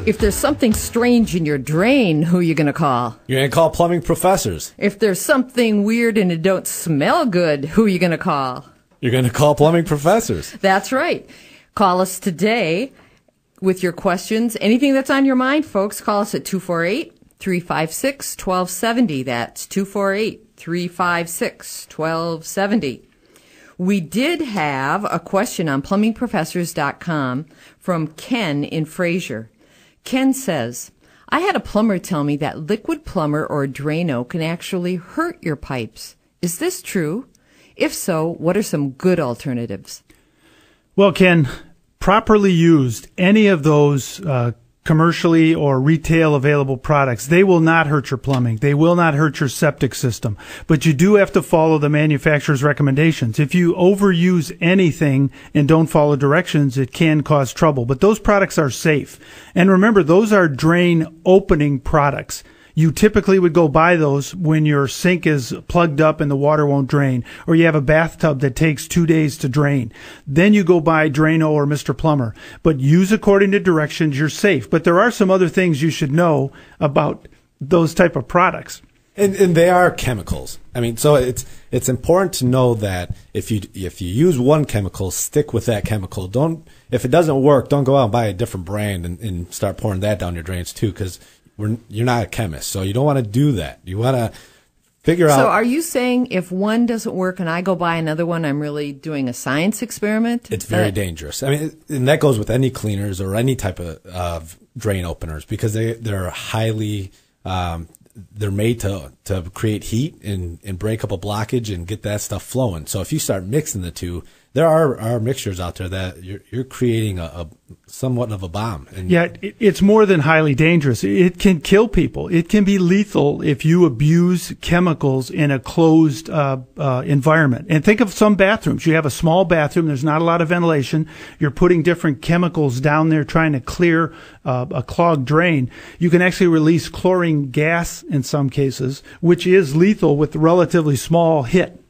If there's something strange in your drain, who are you going to call? You're going to call plumbing professors. If there's something weird and it don't smell good, who are you going to call? You're going to call plumbing professors. That's right. Call us today with your questions. Anything that's on your mind, folks, call us at 248-356-1270. That's 248-356-1270. We did have a question on plumbingprofessors.com from Ken in Fraser. Ken says, I had a plumber tell me that liquid plumber or Drano can actually hurt your pipes. Is this true? If so, what are some good alternatives? Well, Ken, properly used, any of those commercially or retail available products, they will not hurt your plumbing. They will not hurt your septic system. But you do have to follow the manufacturer's recommendations. If you overuse anything and don't follow directions, it can cause trouble. But those products are safe. And remember, those are drain opening products. You typically would go buy those when your sink is plugged up and the water won't drain, or you have a bathtub that takes 2 days to drain. Then you go buy Drano or Mr. Plumber. But use according to directions, you're safe. But there are some other things you should know about those type of products. And they are chemicals. I mean, so it's important to know that if you use one chemical, stick with that chemical. If it doesn't work, don't go out and buy a different brand and start pouring that down your drains too, because you're not a chemist, so you don't want to do that. You want to figure out. So are you saying if one doesn't work and I go buy another one, I'm really doing a science experiment? It's very dangerous. I mean, and that goes with any cleaners or any type of drain openers, because they're highly they're made to create heat and break up a blockage and get that stuff flowing. So if you start mixing the two, there are mixtures out there that you're creating a somewhat of a bomb. And yeah, it's more than highly dangerous. It can kill people. It can be lethal if you abuse chemicals in a closed environment. And think of some bathrooms. You have a small bathroom. There's not a lot of ventilation. You're putting different chemicals down there trying to clear a clogged drain. You can actually release chlorine gas in some cases, which is lethal with a relatively small hit.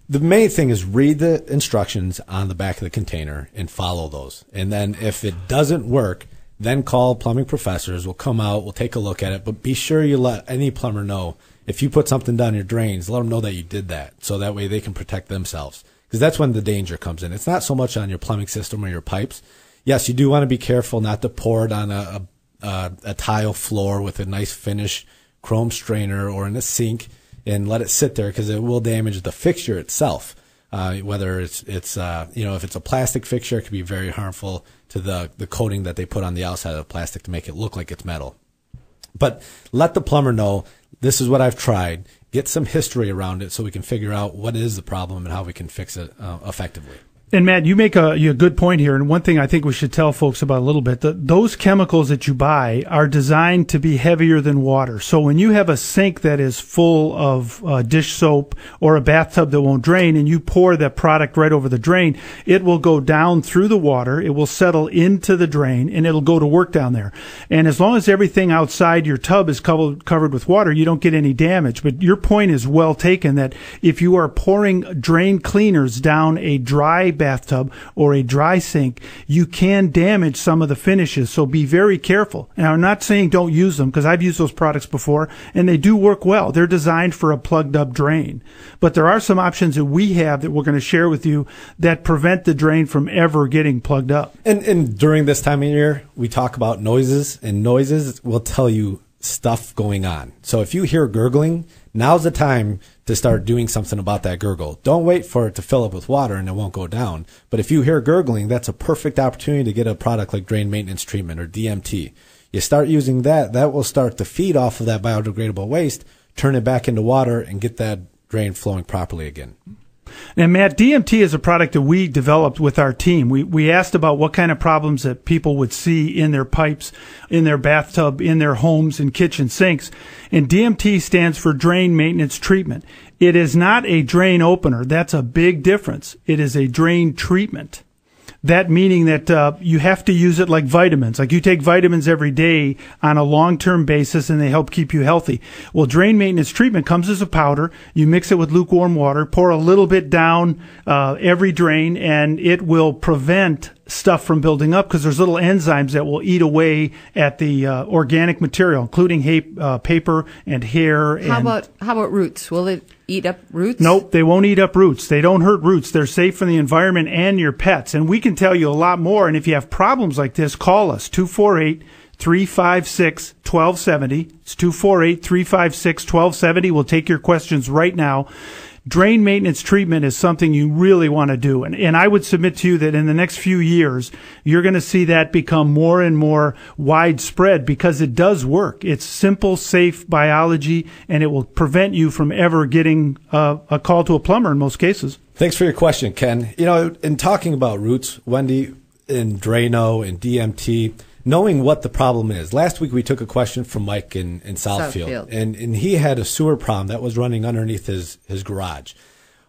The main thing is read the instructions on the back of the container and follow those. And then if it doesn't work, then call plumbing professors. We'll come out, we'll take a look at it. But be sure you let any plumber know if you put something down your drains, let them know that you did that, so that way they can protect themselves. Because that's when the danger comes in. It's not so much on your plumbing system or your pipes. Yes, you do want to be careful not to pour it on a tile floor with a nice finish chrome strainer or in a sink and let it sit there, because it will damage the fixture itself. Whether if it's a plastic fixture, it can be very harmful to the coating that they put on the outside of the plastic to make it look like it's metal. But let the plumber know, this is what I've tried. Get some history around it so we can figure out what is the problem and how we can fix it effectively. And Matt, you make a good point here. And one thing I think we should tell folks about a little bit, those chemicals that you buy are designed to be heavier than water. So when you have a sink that is full of dish soap or a bathtub that won't drain, and you pour that product right over the drain, it will go down through the water. It will settle into the drain, and it'll go to work down there. And as long as everything outside your tub is covered with water, you don't get any damage. But your point is well taken, that if you are pouring drain cleaners down a dry bathtub or a dry sink, you can damage some of the finishes. So be very careful. And I'm not saying don't use them, because I've used those products before and they do work well. They're designed for a plugged up drain. But there are some options that we have that we're going to share with you that prevent the drain from ever getting plugged up. And during this time of year, we talk about noises, and noises will tell you stuff going on. So if you hear gurgling, now's the time to start doing something about that gurgle. Don't wait for it to fill up with water and it won't go down. But if you hear gurgling, that's a perfect opportunity to get a product like drain maintenance treatment or DMT. You start using that will start to feed off of that biodegradable waste, turn it back into water, and get that drain flowing properly again. Now, Matt, DMT is a product that we developed with our team. We asked about what kind of problems that people would see in their pipes, in their bathtub, in their homes, and kitchen sinks. And DMT stands for Drain Maintenance Treatment. It is not a drain opener. That's a big difference. It is a drain treatment. That meaning that you have to use it like vitamins. Like you take vitamins every day on a long-term basis, and they help keep you healthy. Well, drain maintenance treatment comes as a powder. You mix it with lukewarm water, pour a little bit down every drain, and it will prevent stuff from building up because there's little enzymes that will eat away at the organic material, including paper and hair. How about roots? Will it eat up roots? Nope, they won't eat up roots. They don't hurt roots. They're safe for the environment and your pets. And we can tell you a lot more. And if you have problems like this, call us, 248-356-1270. It's 248-356-1270. We'll take your questions right now. Drain maintenance treatment is something you really want to do. And I would submit to you that in the next few years, you're going to see that become more and more widespread because it does work. It's simple, safe biology, and it will prevent you from ever getting a call to a plumber in most cases. Thanks for your question, Ken. You know, in talking about roots, Wendy, in Drano and DMT, knowing what the problem is. Last week we took a question from Mike in Southfield. And he had a sewer problem that was running underneath his garage.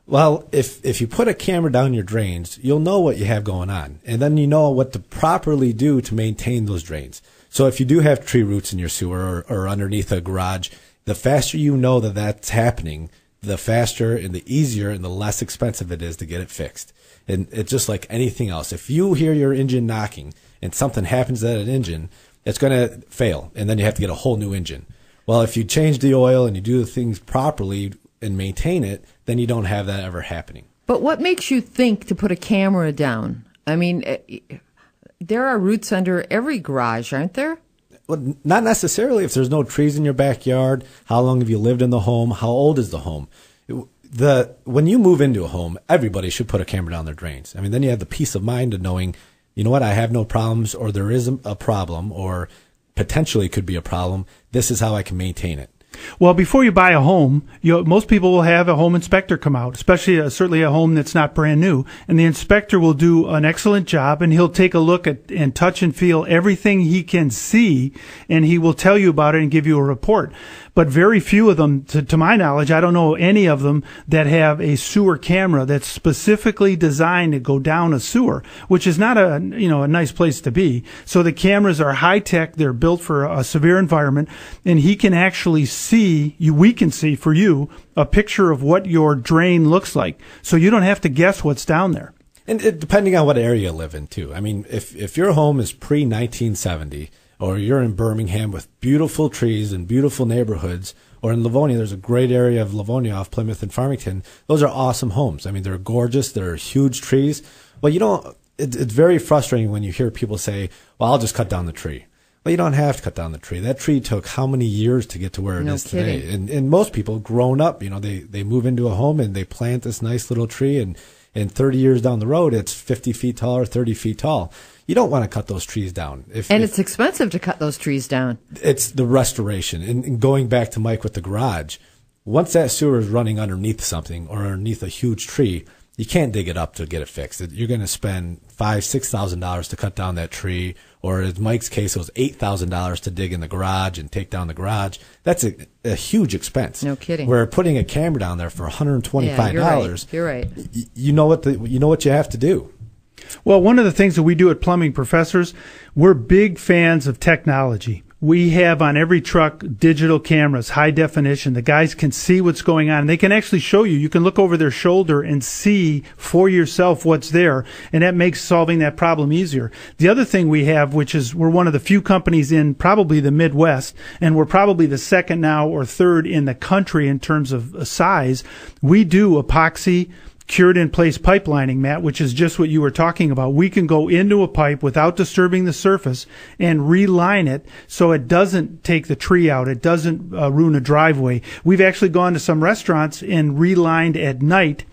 Well, if you put a camera down your drains, you'll know what you have going on. And then you know what to properly do to maintain those drains. So if you do have tree roots in your sewer or underneath a garage, the faster you know that that's happening, the faster and the easier and the less expensive it is to get it fixed. And it's just like anything else. If you hear your engine knocking and something happens to that engine, it's going to fail, and then you have to get a whole new engine. Well, if you change the oil and you do the things properly and maintain it, then you don't have that ever happening. But what makes you think to put a camera down? I mean, there are roots under every garage, aren't there? Well, not necessarily. If there's no trees in your backyard, how long have you lived in the home? How old is the home? When you move into a home, everybody should put a camera down their drains. I mean, then you have the peace of mind of knowing, you know what, I have no problems, or there is a problem, or potentially could be a problem. This is how I can maintain it. Well, before you buy a home, most people will have a home inspector come out, especially certainly a home that's not brand new. And the inspector will do an excellent job, and he'll take a look at and touch and feel everything he can see, and he will tell you about it and give you a report. But very few of them, to my knowledge, I don't know any of them that have a sewer camera that's specifically designed to go down a sewer, which is not a nice place to be. So the cameras are high tech. They're built for a severe environment, and he can actually we can see for you a picture of what your drain looks like. So you don't have to guess what's down there. And depending on what area you live in too. I mean, if your home is pre-1970, or you're in Birmingham with beautiful trees and beautiful neighborhoods, or in Livonia, there's a great area of Livonia off Plymouth and Farmington. Those are awesome homes. I mean, they're gorgeous. They're huge trees. Well, it's very frustrating when you hear people say, well, I'll just cut down the tree. Well, you don't have to cut down the tree. That tree took how many years to get to where it is today? And most people grown up, they move into a home and they plant this nice little tree, and 30 years down the road, it's 50 feet tall or 30 feet tall. You don't want to cut those trees down. It's expensive to cut those trees down. It's the restoration. And going back to Mike with the garage, once that sewer is running underneath something or underneath a huge tree, you can't dig it up to get it fixed. You're going to spend $5,000-$6,000 to cut down that tree, or in Mike's case, it was $8,000 to dig in the garage and take down the garage. That's a huge expense. No kidding. Where putting a camera down there for $125, yeah, you're right. You know what you have to do. Well, one of the things that we do at Plumbing Professors, we're big fans of technology. We have on every truck digital cameras, high definition. The guys can see what's going on. They can actually show you. You can look over their shoulder and see for yourself what's there, and that makes solving that problem easier. The other thing we have, which is we're one of the few companies in probably the Midwest, and we're probably the second now or third in the country in terms of size. We do epoxy cured in place pipelining, Matt, which is just what you were talking about. We can go into a pipe without disturbing the surface and reline it so it doesn't take the tree out. It doesn't ruin a driveway. We've actually gone to some restaurants and relined at night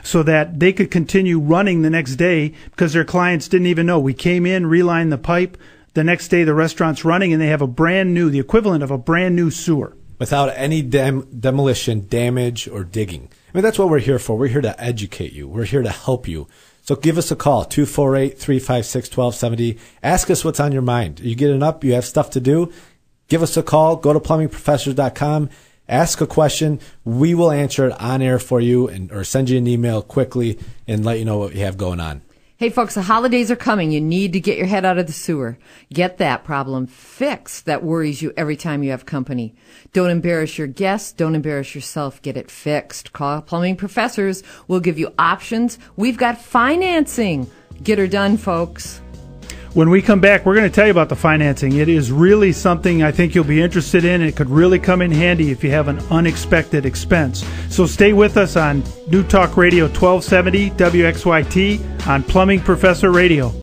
so that they could continue running the next day because their clients didn't even know. We came in, relined the pipe. The next day the restaurant's running and they have the equivalent of a brand new sewer. Without any demolition, damage, or digging. I mean, that's what we're here for. We're here to educate you. We're here to help you. So give us a call, 248-356-1270. Ask us what's on your mind. You getting up? You have stuff to do? Give us a call. Go to plumbingprofessors.com. Ask a question. We will answer it on air for you or send you an email quickly and let you know what you have going on. Hey, folks, the holidays are coming. You need to get your head out of the sewer. Get that problem fixed that worries you every time you have company. Don't embarrass your guests. Don't embarrass yourself. Get it fixed. Call Plumbing Professors. We'll give you options. We've got financing. Get her done, folks. When we come back, we're going to tell you about the financing. It is really something I think you'll be interested in. It could really come in handy if you have an unexpected expense. So stay with us on New Talk Radio 1270 WXYT on Plumbing Professor Radio.